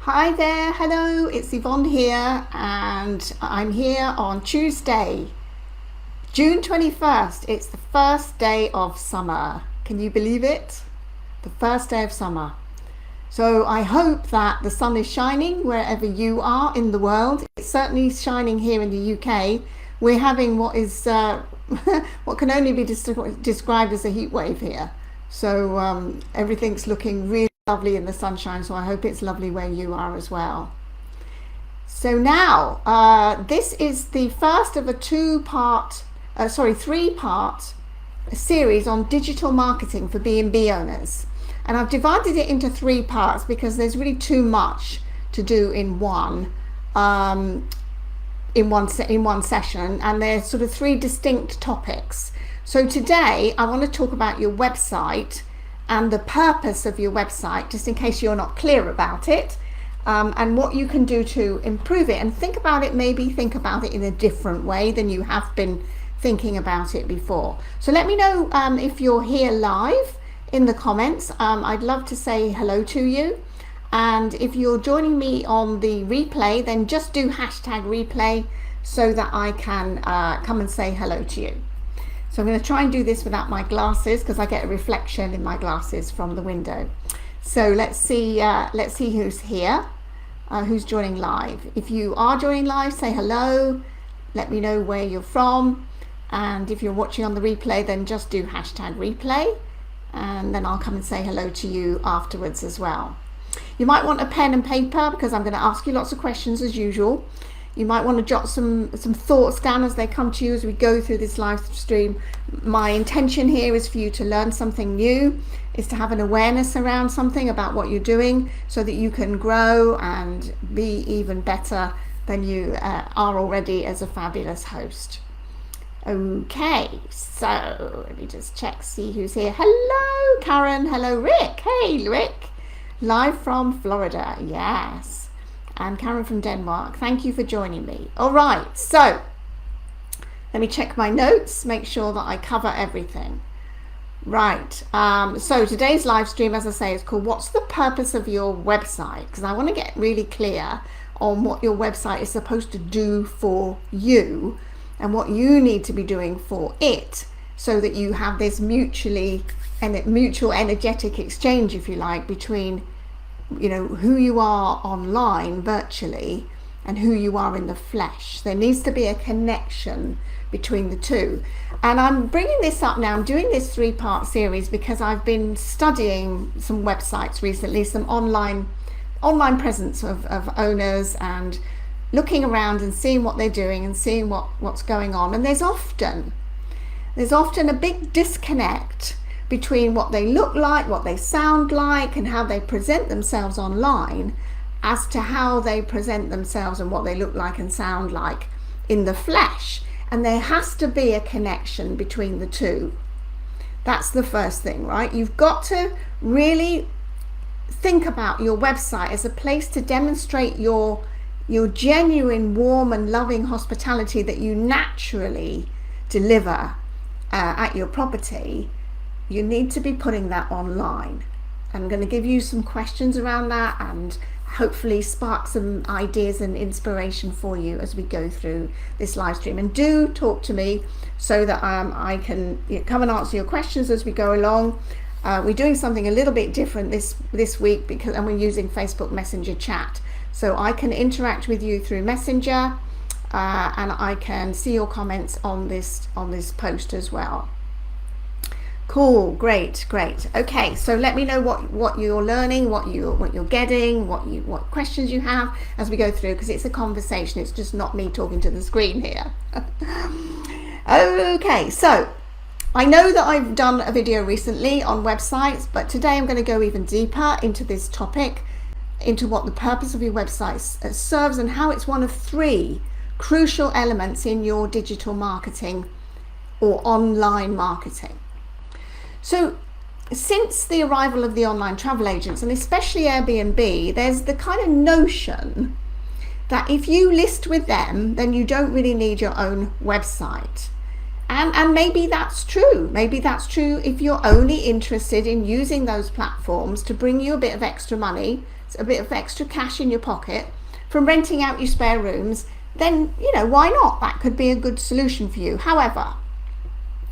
Hi there, hello, it's Yvonne here, and I'm here on Tuesday, June 21st. It's the first day of summer. Can you believe it? The first day of summer. So I hope that the sun is shining wherever you are in the world. It's certainly shining here in the UK. We're having what is what can only be described as a heat wave here. So everything's looking really lovely in the sunshine. So I hope it's lovely where you are as well. So now this is the first of a three-part series on digital marketing for B&B owners. And I've divided it into three parts because there's really too much to do in one session, and there's sort of three distinct topics. So today I want to talk about your website and the purpose of your website, just in case you're not clear about it, and what you can do to improve it, and think about it in a different way than you have been thinking about it before. So let me know if you're here live in the comments. I'd love to say hello to you. And if you're joining me on the replay, then just do hashtag replay so that I can come and say hello to you. So I'm going to try and do this without my glasses because I get a reflection in my glasses from the window. So let's see who's here, who's joining live. If you are joining live, say hello, let me know where you're from. And if you're watching on the replay, then just do hashtag replay, and then I'll come and say hello to you afterwards as well. You might want a pen and paper because I'm going to ask you lots of questions as usual. You might want to jot some thoughts down as they come to you as we go through this live stream. My intention here is for you to learn something new, is to have an awareness around something about what you're doing so that you can grow and be even better than you are already as a fabulous host. Okay, so let me just check, see who's here. Hello, Karen. Hello, Rick. Hey, Rick. Live from Florida. Yes. And Karen from Denmark. Thank you for joining me. All right, so let me check my notes, make sure that I cover everything. Right, so today's live stream, as I say, is called What's the Purpose of Your Website? Because I want to get really clear on what your website is supposed to do for you and what you need to be doing for it, so that you have this mutual energetic exchange, if you like, between who you are online virtually and who you are in the flesh. There needs to be a connection between the two. And I'm bringing this up now. I'm doing this three-part series because I've been studying some websites recently, some online presence of owners, and looking around and seeing what they're doing and seeing what's going on. And there's often a big disconnect between what they look like, what they sound like, and how they present themselves online as to how they present themselves and what they look like and sound like in the flesh. And there has to be a connection between the two. That's the first thing, right? You've got to really think about your website as a place to demonstrate your genuine, warm and loving hospitality that you naturally deliver at your property. You need to be putting that online. I'm going to give you some questions around that and hopefully spark some ideas and inspiration for you as we go through this live stream. And do talk to me so that I can come and answer your questions as we go along. We're doing something a little bit different this week and we're using Facebook Messenger chat. So I can interact with you through Messenger, and I can see your comments on this post as well. Cool, great. Okay, so let me know what you're learning, what you're getting, what questions you have as we go through, because it's a conversation. It's just not me talking to the screen here. Okay, so I know that I've done a video recently on websites, but today I'm going to go even deeper into this topic, into what the purpose of your website serves and how it's one of three crucial elements in your digital marketing or online marketing. So since the arrival of the online travel agents, and especially Airbnb, there's the kind of notion that if you list with them, then you don't really need your own website. And maybe that's true. Maybe that's true if you're only interested in using those platforms to bring you a bit of extra money, a bit of extra cash in your pocket from renting out your spare rooms, then, why not? That could be a good solution for you. However,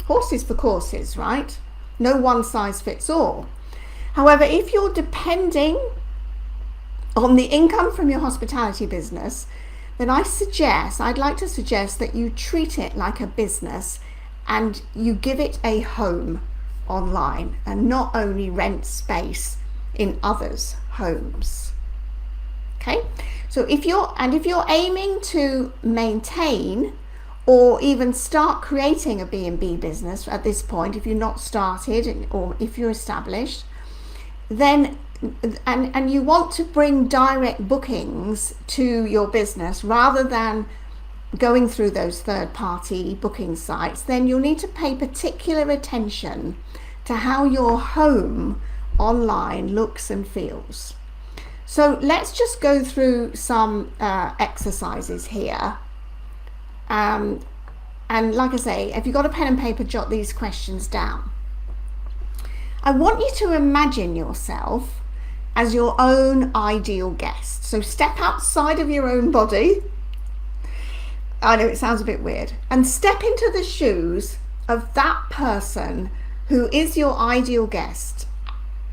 horses for courses, right? No one size fits all. However, if you're depending on the income from your hospitality business, then I'd like to suggest that you treat it like a business and you give it a home online and not only rent space in others' homes. Okay, so if you're aiming to maintain or even start creating a B&B business at this point, if you're not started or if you're established, then and you want to bring direct bookings to your business rather than going through those third-party booking sites, then you'll need to pay particular attention to how your home online looks and feels. So let's just go through some exercises here. And like I say, if you've got a pen and paper, jot these questions down. I want you to imagine yourself as your own ideal guest. So step outside of your own body. I know it sounds a bit weird. And step into the shoes of that person who is your ideal guest,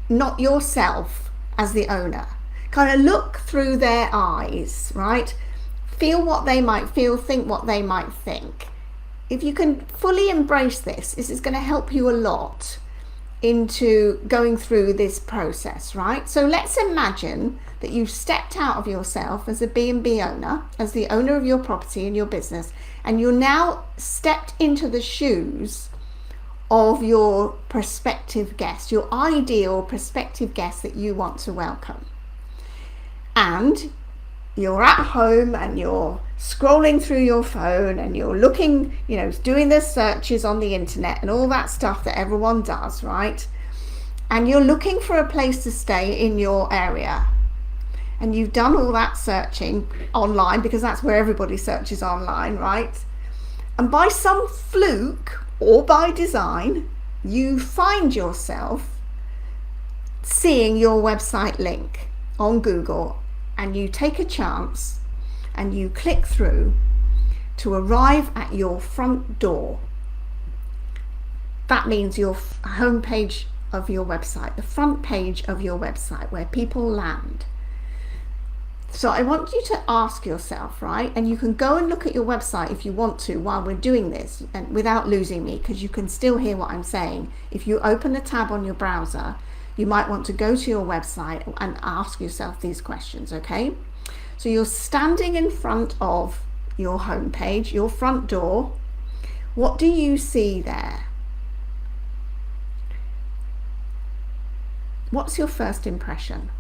not yourself as the owner. Kind of look through their eyes, right? Feel what they might feel, think what they might think. If you can fully embrace this is going to help you a lot into going through this process, right? So let's imagine that you've stepped out of yourself as a B&B owner, as the owner of your property and your business, and you're now stepped into the shoes of your prospective guest, your ideal prospective guest that you want to welcome. And you're at home and you're scrolling through your phone and you're looking, doing the searches on the internet and all that stuff that everyone does, right? And you're looking for a place to stay in your area. And you've done all that searching online because that's where everybody searches online, right? And by some fluke or by design, you find yourself seeing your website link on Google, and you take a chance and you click through to arrive at your front door. That means your homepage of your website, the front page of your website where people land. So I want you to ask yourself, right? And you can go and look at your website if you want to while we're doing this and without losing me, because you can still hear what I'm saying. If you open a tab on your browser, you might want to go to your website and ask yourself these questions, okay? So you're standing in front of your homepage, your front door. What do you see there? What's your first impression?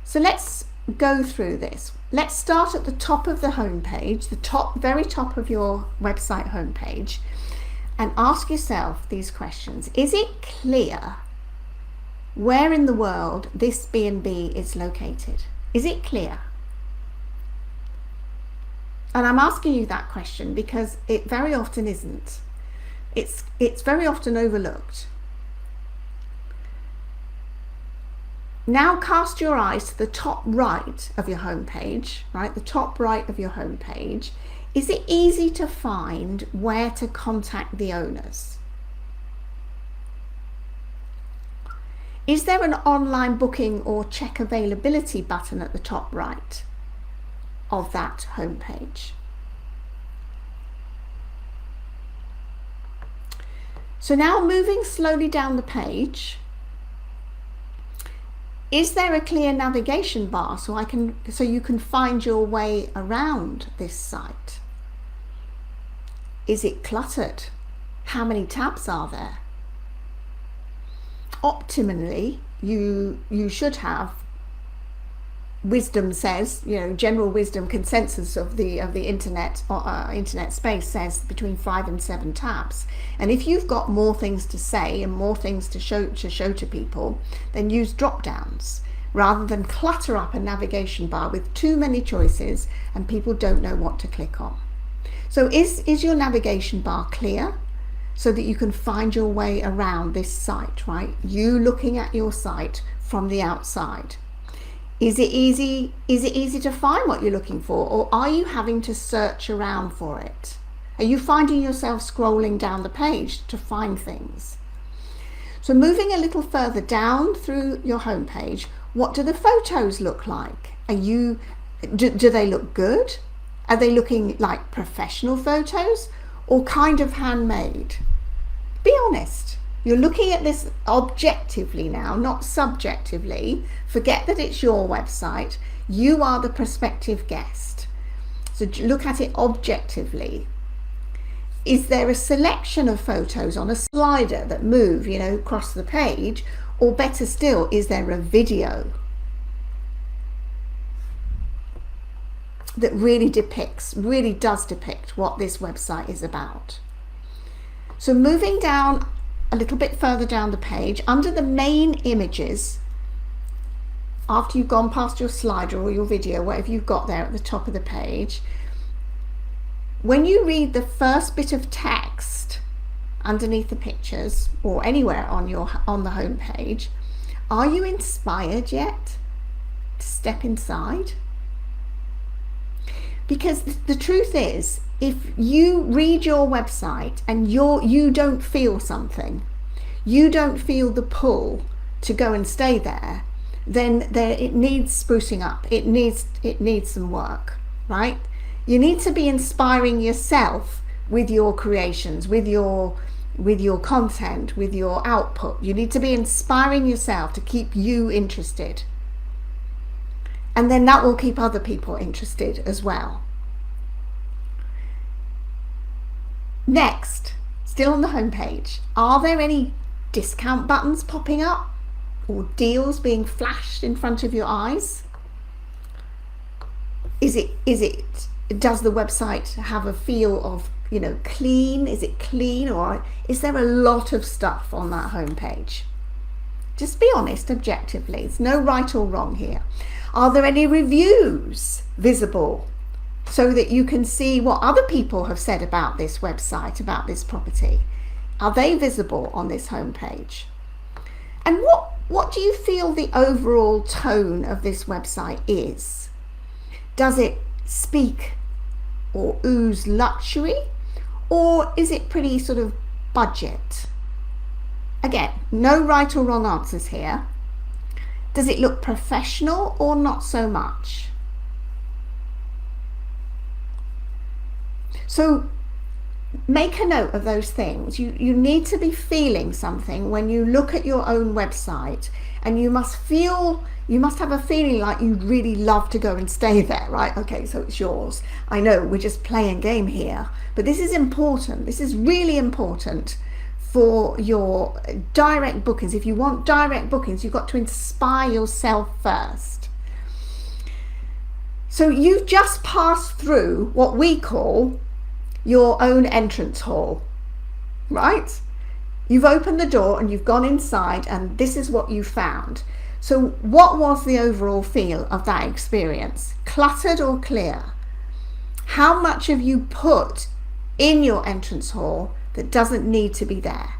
So let's go through this. Let's start at the top of the homepage, very top of your website homepage, and ask yourself these questions. Is it clear where in the world this B&B is located? Is it clear? And I'm asking you that question because it very often isn't. It's very often overlooked. Now cast your eyes to the top right of your homepage, right? The top right of your homepage. Is it easy to find where to contact the owners? Is there an online booking or check availability button at the top right of that homepage? So now moving slowly down the page, is there a clear navigation bar so you can find your way around this site? Is it cluttered? How many tabs are there? Optimally, you should have, wisdom says, general wisdom consensus of the internet space says between 5 and 7 tabs. And if you've got more things to say and more things to show to people, then use drop downs rather than clutter up a navigation bar with too many choices and people don't know what to click on. So is your navigation bar clear so that you can find your way around this site, right? You looking at your site from the outside. Is it easy to find what you're looking for, or are you having to search around for it? Are you finding yourself scrolling down the page to find things? So moving a little further down through your homepage, what do the photos look like? Do they look good? Are they looking like professional photos or kind of handmade? Be honest. You're looking at this objectively now, not subjectively. Forget that it's your website. You are the prospective guest. So look at it objectively. Is there a selection of photos on a slider that move, across the page? Or better still, is there a video that really does depict what this website is about? So moving down a little bit further down the page, under the main images, after you've gone past your slider or your video, whatever you've got there at the top of the page, when you read the first bit of text underneath the pictures or anywhere on the home page, are you inspired yet to step inside? Because the truth is, if you read your website and you don't feel something, you don't feel the pull to go and stay there, then it needs sprucing up. It needs some work, right? You need to be inspiring yourself with your creations, with your content, with your output. You need to be inspiring yourself to keep you interested. And then that will keep other people interested as well. Next, still on the homepage, are there any discount buttons popping up or deals being flashed in front of your eyes? Does the website have a feel of, clean? Is it clean, or is there a lot of stuff on that homepage? Just be honest, objectively. There's no right or wrong here. Are there any reviews visible so that you can see what other people have said about this website, about this property? Are they visible on this homepage? And what do you feel the overall tone of this website is? Does it speak or ooze luxury, or is it pretty sort of budget? Again, no right or wrong answers here. Does it look professional or not so much? So make a note of those things. You need to be feeling something when you look at your own website, and you must have a feeling like you'd really love to go and stay there, right? Okay, so it's yours. I know we're just playing game here, but this is important. This is really important for your direct bookings. If you want direct bookings, you've got to inspire yourself first. So you've just passed through what we call your own entrance hall, right? You've opened the door and you've gone inside, and this is what you found. So what was the overall feel of that experience? Cluttered or clear? How much have you put in your entrance hall that doesn't need to be there?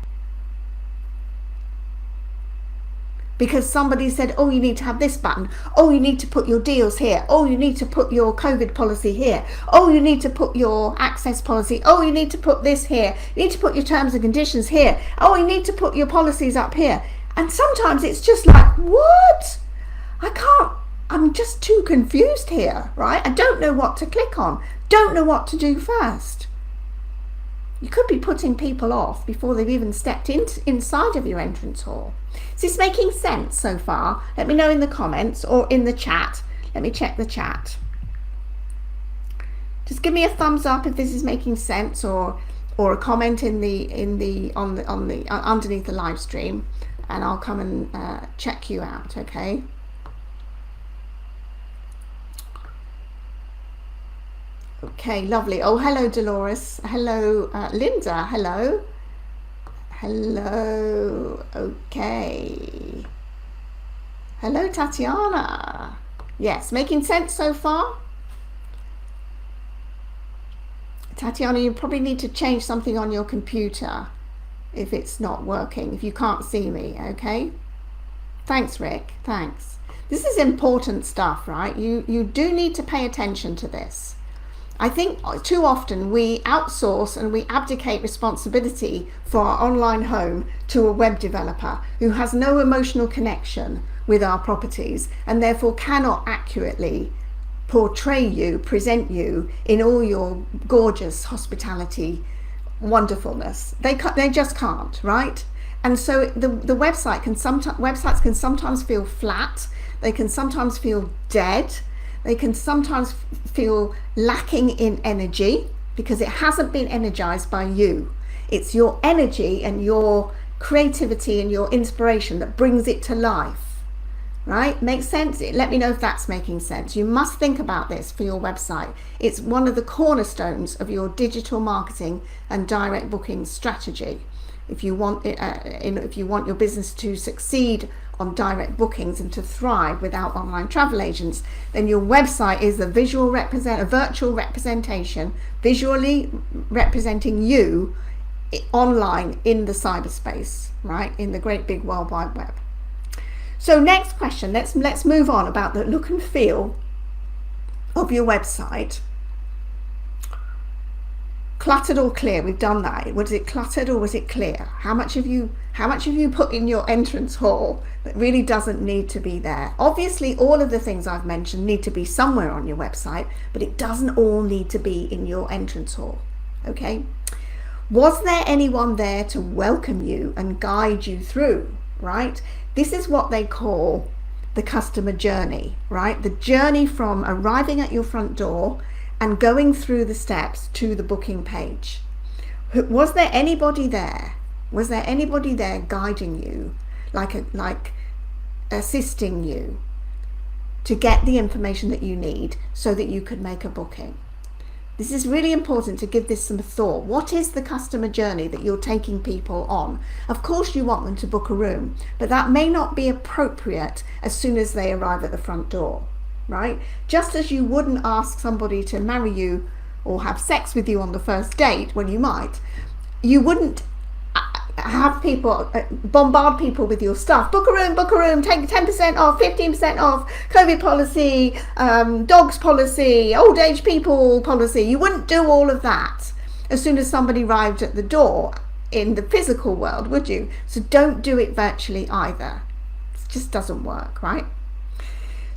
Because somebody said, oh, you need to have this button. Oh, you need to put your deals here. Oh, you need to put your COVID policy here. Oh, you need to put your access policy. Oh, you need to put this here. You need to put your terms and conditions here. Oh, you need to put your policies up here. And sometimes it's just like, what? I'm just too confused here, right? I don't know what to click on. Don't know what to do first. You could be putting people off before they've even stepped inside of your entrance hall. Is this making sense so far? Let me know in the comments or in the chat. Let me check the chat. Just give me a thumbs up if this is making sense, or a comment underneath the live stream, and I'll come and check you out. Okay. Okay, lovely. Oh, hello, Dolores. Hello, Linda. Hello. Hello. Okay. Hello, Tatiana. Yes, making sense so far? Tatiana, you probably need to change something on your computer if it's not working, if you can't see me, okay? Thanks, Rick, thanks. This is important stuff, right? You do need to pay attention to this. I think too often we outsource and we abdicate responsibility for our online home to a web developer who has no emotional connection with our properties and therefore cannot accurately portray you, present you in all your gorgeous hospitality wonderfulness. They just can't, right? And so the websites can sometimes feel flat. They can sometimes feel dead. They can sometimes feel lacking in energy because it hasn't been energized by you. It's your energy and your creativity and your inspiration that brings it to life, right? Makes sense? Let me know if that's making sense. You must think about this for your website. It's one of the cornerstones of your digital marketing and direct booking strategy. If you want your business to succeed on direct bookings and to thrive without online travel agents, then your website is a virtual representation, visually representing you online in the cyberspace, right? In the great big world wide web. So next question, let's move on about the look and feel of your website. Cluttered or clear? We've done that. Was it cluttered or was it clear? How much have you put in your entrance hall that really doesn't need to be there? Obviously, all of the things I've mentioned need to be somewhere on your website, but it doesn't all need to be in your entrance hall. Okay? Was there anyone there to welcome you and guide you through, right? This is what they call the customer journey, right? The journey from arriving at your front door and going through the steps to the booking page. Was there anybody there? Was there anybody there guiding you, like assisting you to get the information that you need so that you could make a booking? This is really important to give this some thought. What is the customer journey that you're taking people on? Of course you want them to book a room, but that may not be appropriate as soon as they arrive at the front door, right? Just as you wouldn't ask somebody to marry you or have sex with you on the first date, when you might, you wouldn't have people bombard people with your stuff. Book a room, take 10% off, 15% off, COVID policy, dogs policy, old age people policy. You wouldn't do all of that as soon as somebody arrived at the door in the physical world, would you? So don't do it virtually either. It just doesn't work, right?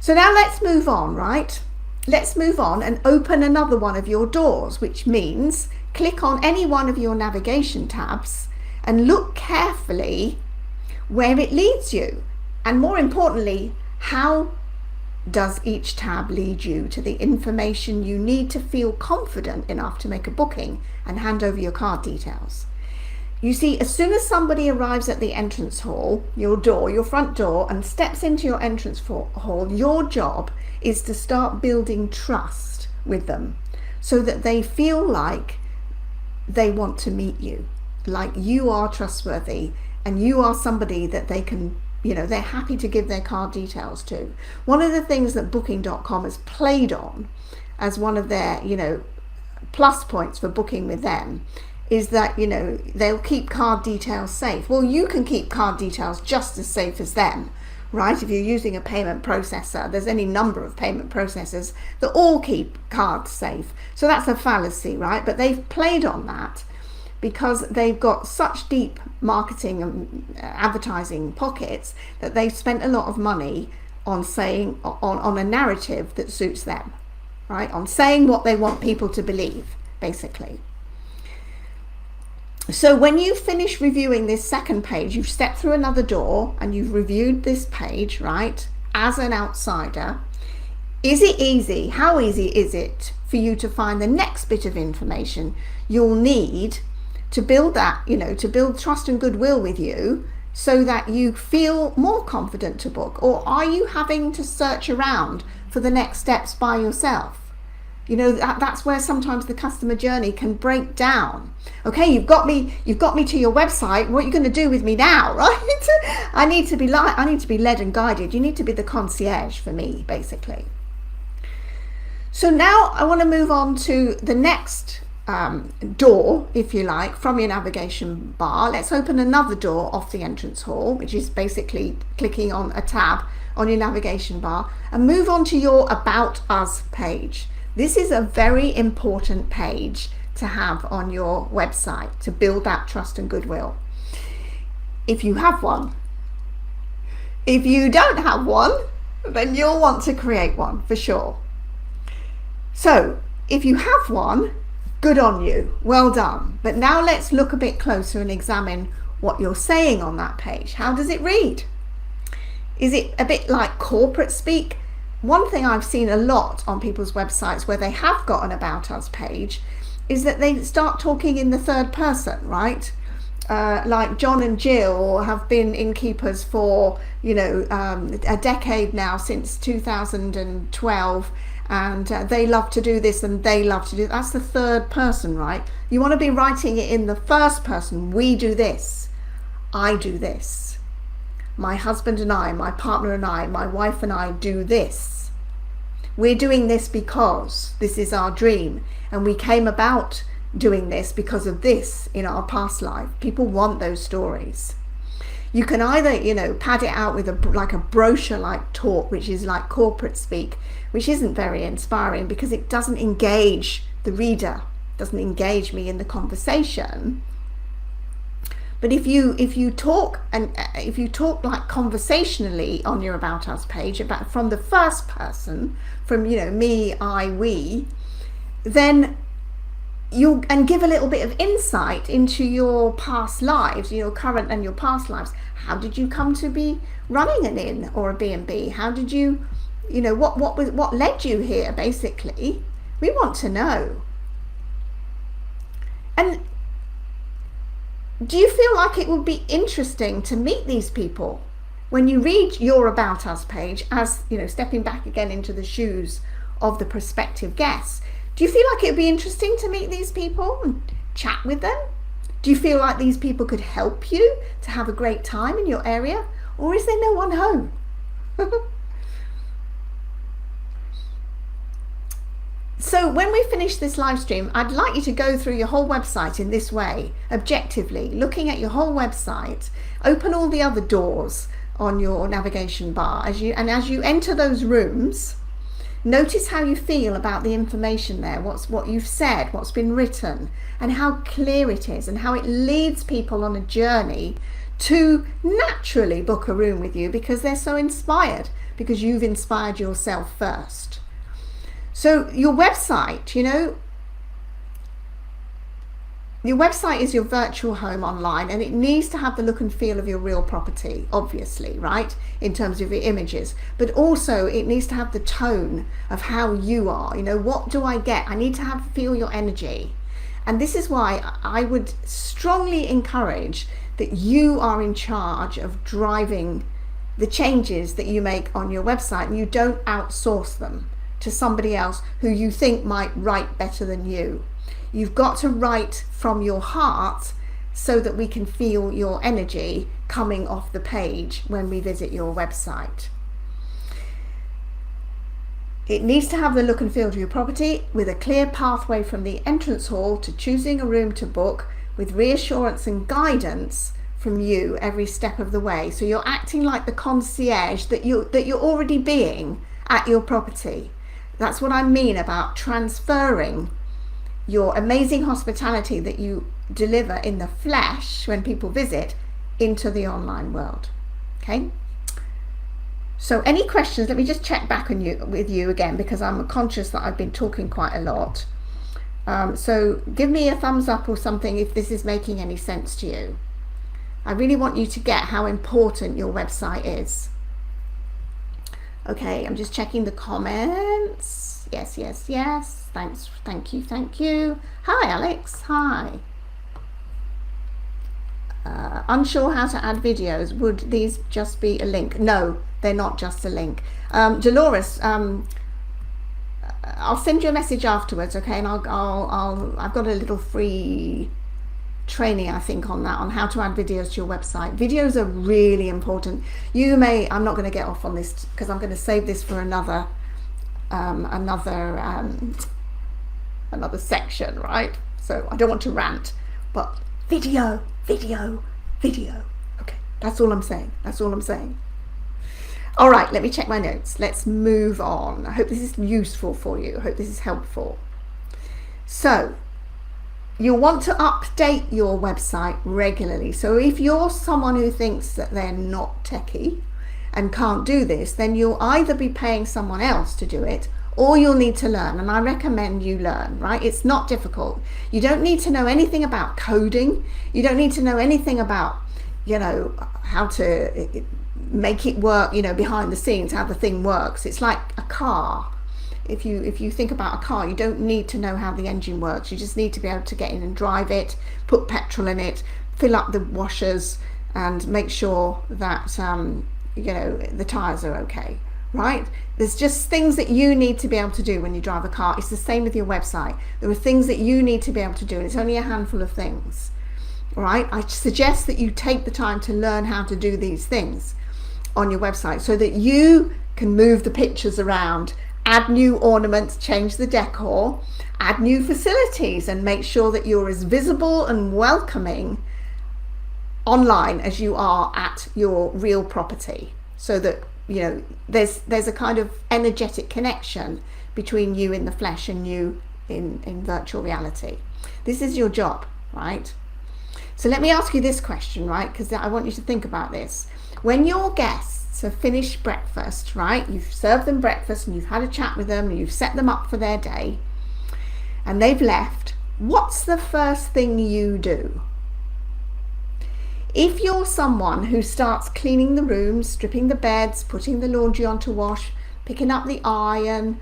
So now let's move on, right? Let's move on and open another one of your doors, which means click on any one of your navigation tabs and look carefully where it leads you. And more importantly, how does each tab lead you to the information you need to feel confident enough to make a booking and hand over your card details? You see, as soon as somebody arrives at the entrance hall, your door, your front door, and steps into your entrance hall, your job is to start building trust with them so that they feel like they want to meet you, like you are trustworthy and you are somebody that they can, they're happy to give their card details to. One of the things that Booking.com has played on as one of their, plus points for booking with them is that, they'll keep card details safe. Well, you can keep card details just as safe as them, right? If you're using a payment processor, there's any number of payment processors that all keep cards safe. So that's a fallacy, right? But they've played on that because they've got such deep marketing and advertising pockets that they've spent a lot of money on saying, on a narrative that suits them, right? On saying what they want people to believe, basically. So when you finish reviewing this second page, you've stepped through another door and you've reviewed this page, right? As an outsider, is it easy? How easy is it for you to find the next bit of information you'll need to build that, to build trust and goodwill with you so that you feel more confident to book? Or are you having to search around for the next steps by yourself? That's where sometimes the customer journey can break down. Okay, you've got me to your website. What are you going to do with me now, right? I need to be led and guided. You need to be the concierge for me, basically. So now I want to move on to the next door, if you like, from your navigation bar. Let's open another door off the entrance hall, which is basically clicking on a tab on your navigation bar, and move on to your About Us page. This is a very important page to have on your website to build that trust and goodwill, if you have one. If you don't have one, then you'll want to create one for sure. So if you have one, good on you, well done. But now let's look a bit closer and examine what you're saying on that page. How does it read? Is it a bit like corporate speak? One thing I've seen a lot on people's websites where they have got an About Us page is that they start talking in the third person, right? Like John and Jill have been innkeepers for, a decade now, since 2012. And they love to do this and they love to do that. That's the third person, right? You want to be writing it in the first person. We do this. I do this. My husband and I, my partner and I, my wife and I do this. We're doing this because this is our dream. And we came about doing this because of this in our past life. People want those stories. You can either, pad it out with like a brochure-like talk, which is like corporate speak, which isn't very inspiring because it doesn't engage the reader, doesn't engage me in the conversation. But if you talk like conversationally on your About Us page, from the first person, from me, I, we, then and give a little bit of insight into your past lives, your current and your past lives. How did you come to be running an inn or a B&B? How did you, what led you here, basically? We want to know. And do you feel like it would be interesting to meet these people when you read your About Us page, as, stepping back again into the shoes of the prospective guests? Do you feel like it would be interesting to meet these people and chat with them? Do you feel like these people could help you to have a great time in your area? Or is there no one home? So when we finish this live stream, I'd like you to go through your whole website in this way, objectively, looking at your whole website, open all the other doors on your navigation bar. As you enter those rooms, notice how you feel about the information there, what you've said, what's been written, and how clear it is, and how it leads people on a journey to naturally book a room with you because they're so inspired, because you've inspired yourself first. So your website, your website is your virtual home online, and it needs to have the look and feel of your real property, obviously, right, in terms of your images, but also it needs to have the tone of how you are. What do I get? I need to feel your energy. And this is why I would strongly encourage that you are in charge of driving the changes that you make on your website, and you don't outsource them to somebody else who you think might write better than you. You've got to write from your heart so that we can feel your energy coming off the page when we visit your website. It needs to have the look and feel of your property, with a clear pathway from the entrance hall to choosing a room to book, with reassurance and guidance from you every step of the way. So you're acting like the concierge that you're already being at your property. That's what I mean about transferring your amazing hospitality that you deliver in the flesh when people visit into the online world. Okay? So any questions? Let me just check back with you again, because I'm conscious that I've been talking quite a lot. So give me a thumbs up or something if this is making any sense to you. I really want you to get how important your website is. Okay, I'm just checking the comments. Yes. Thanks. Thank you. Hi, Alex. Hi. Unsure how to add videos. Would these just be a link? No, they're not just a link. Dolores, I'll send you a message afterwards, okay? And I've got a little free training, I think, on that, on how to add videos to your website. Videos are really important. I'm not going to get off on this because I'm going to save this for another section, right? So I don't want to rant, but video, video, video. Okay, that's all I'm saying. That's all I'm saying. All right, let me check my notes. Let's move on. I hope this is useful for you. I hope this is helpful. So you'll want to update your website regularly. So if you're someone who thinks that they're not techie and can't do this, then you'll either be paying someone else to do it, or you'll need to learn. And I recommend you learn, right? It's not difficult. You don't need to know anything about coding. You don't need to know anything about, how to make it work, behind the scenes, how the thing works. It's like a car. If you think about a car, you don't need to know how the engine works. You just need to be able to get in and drive it, put petrol in it, fill up the washers, and make sure that the tires are okay, right? There's just things that you need to be able to do when you drive a car. It's the same with your website. There are things that you need to be able to do, and it's only a handful of things, right? I suggest that you take the time to learn how to do these things on your website so that you can move the pictures around, add new ornaments, change the decor, add new facilities, and make sure that you're as visible and welcoming online as you are at your real property, so that there's a kind of energetic connection between you in the flesh and you in virtual reality. This is your job, right? So let me ask you this question, right? Because I want you to think about this. When your guests have finished breakfast, right? You've served them breakfast and you've had a chat with them and you've set them up for their day and they've left, what's the first thing you do? If you're someone who starts cleaning the rooms, stripping the beds, putting the laundry on to wash, picking up the iron,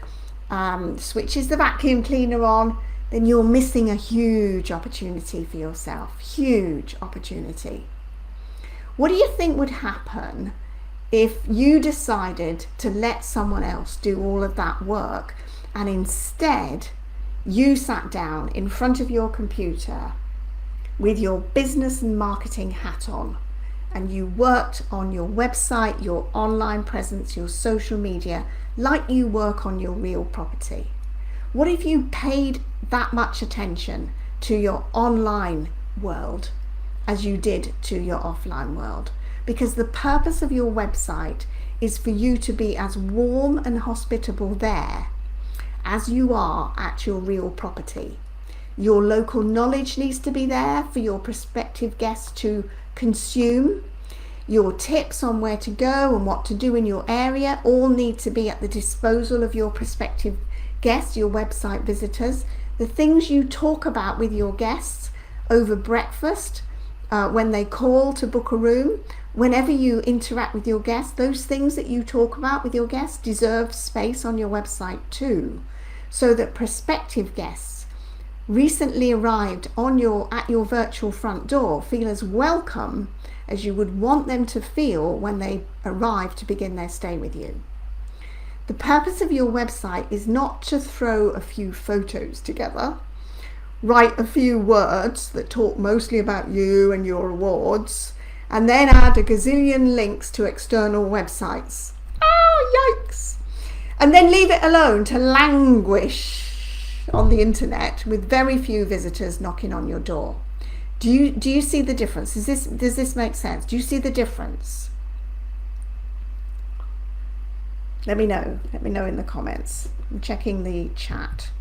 switches the vacuum cleaner on, then you're missing a huge opportunity for yourself. Huge opportunity. What do you think would happen if you decided to let someone else do all of that work and instead you sat down in front of your computer with your business and marketing hat on and you worked on your website, your online presence, your social media like you work on your real property? What if you paid that much attention to your online world as you did to your offline world? Because the purpose of your website is for you to be as warm and hospitable there as you are at your real property. Your local knowledge needs to be there for your prospective guests to consume. Your tips on where to go and what to do in your area all need to be at the disposal of your prospective guests, your website visitors. The things you talk about with your guests over breakfast, when they call to book a room, whenever you interact with your guests, those things that you talk about with your guests deserve space on your website too, so that prospective guests recently arrived at your virtual front door feel as welcome as you would want them to feel when they arrive to begin their stay with you. The purpose of your website is not to throw a few photos together, write a few words that talk mostly about you and your awards, and then add a gazillion links to external websites. Yikes! And then leave it alone to languish on the internet with very few visitors knocking on your door. Do you see the difference? Does this make sense? Do you see the difference? Let me know in the comments. I'm checking the chat.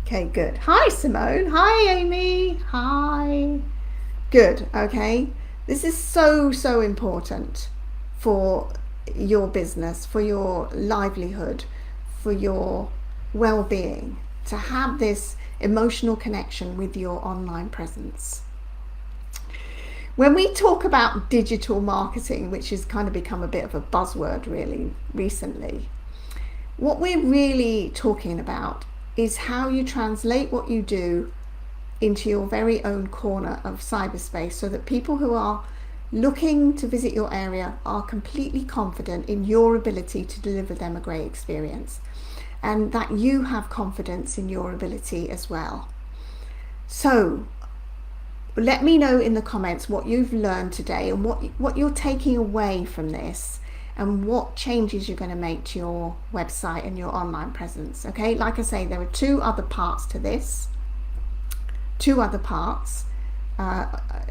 Okay, good. Hi, Simone. Hi, Amy. Hi. Good. Okay. This is so important for your business, for your livelihood, for your well-being, to have this emotional connection with your online presence. When we talk about digital marketing, which has kind of become a bit of a buzzword really recently, what we're really talking about is how you translate what you do into your very own corner of cyberspace, so that people who are looking to visit your area are completely confident in your ability to deliver them a great experience, and that you have confidence in your ability as well. So let me know in the comments what you've learned today and what you're taking away from this, and what changes you're going to make to your website and your online presence. Okay, like I say, there are two other parts to this. Two other parts,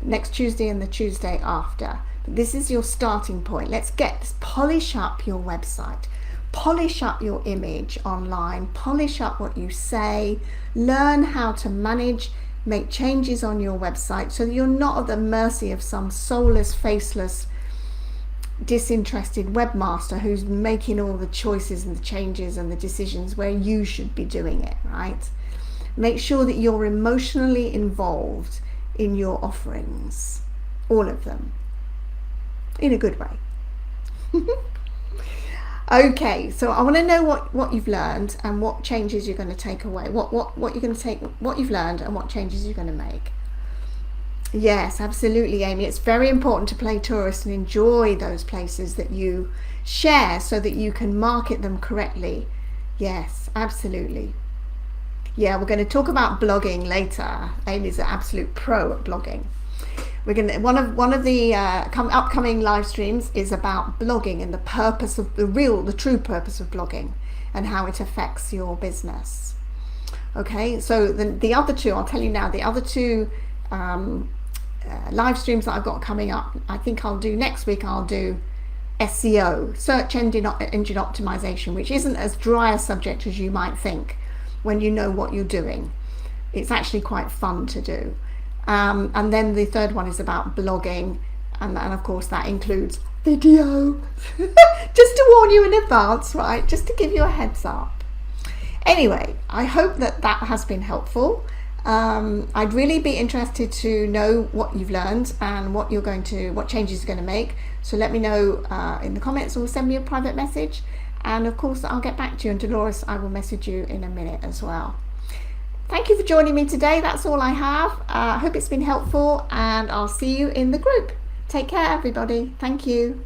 next Tuesday and the Tuesday after. But this is your starting point. Let's polish up your website, polish up your image online, polish up what you say, learn how to manage, make changes on your website so that you're not at the mercy of some soulless, faceless, disinterested webmaster who's making all the choices and the changes and the decisions where you should be doing it, right? Make sure that you're emotionally involved in your offerings, all of them, in a good way. Okay, so I want to know what you've learned and what changes you're going to take away. What you're going to take, what you've learned and what changes you're going to make. Yes, absolutely, Amy. It's very important to play tourist and enjoy those places that you share so that you can market them correctly. Yes, absolutely. Yeah, we're going to talk about blogging later. Amy's an absolute pro at blogging. We're going to, one of the upcoming live streams is about blogging and the purpose of the true purpose of blogging and how it affects your business. Okay, so the other two, I'll tell you now, the other two live streams that I've got coming up, I think I'll do next week. I'll do SEO, search engine optimization, which isn't as dry a subject as you might think when you know what you're doing. It's actually quite fun to do. And then the third one is about blogging, and of course that includes video. Just to warn you in advance, right? Just to give you a heads up. Anyway, I hope that has been helpful. I'd really be interested to know what you've learned and what changes you're going to make. So let me know in the comments or send me a private message. And of course, I'll get back to you. And Dolores, I will message you in a minute as well. Thank you for joining me today. That's all I have. I hope it's been helpful, and I'll see you in the group. Take care, everybody. Thank you.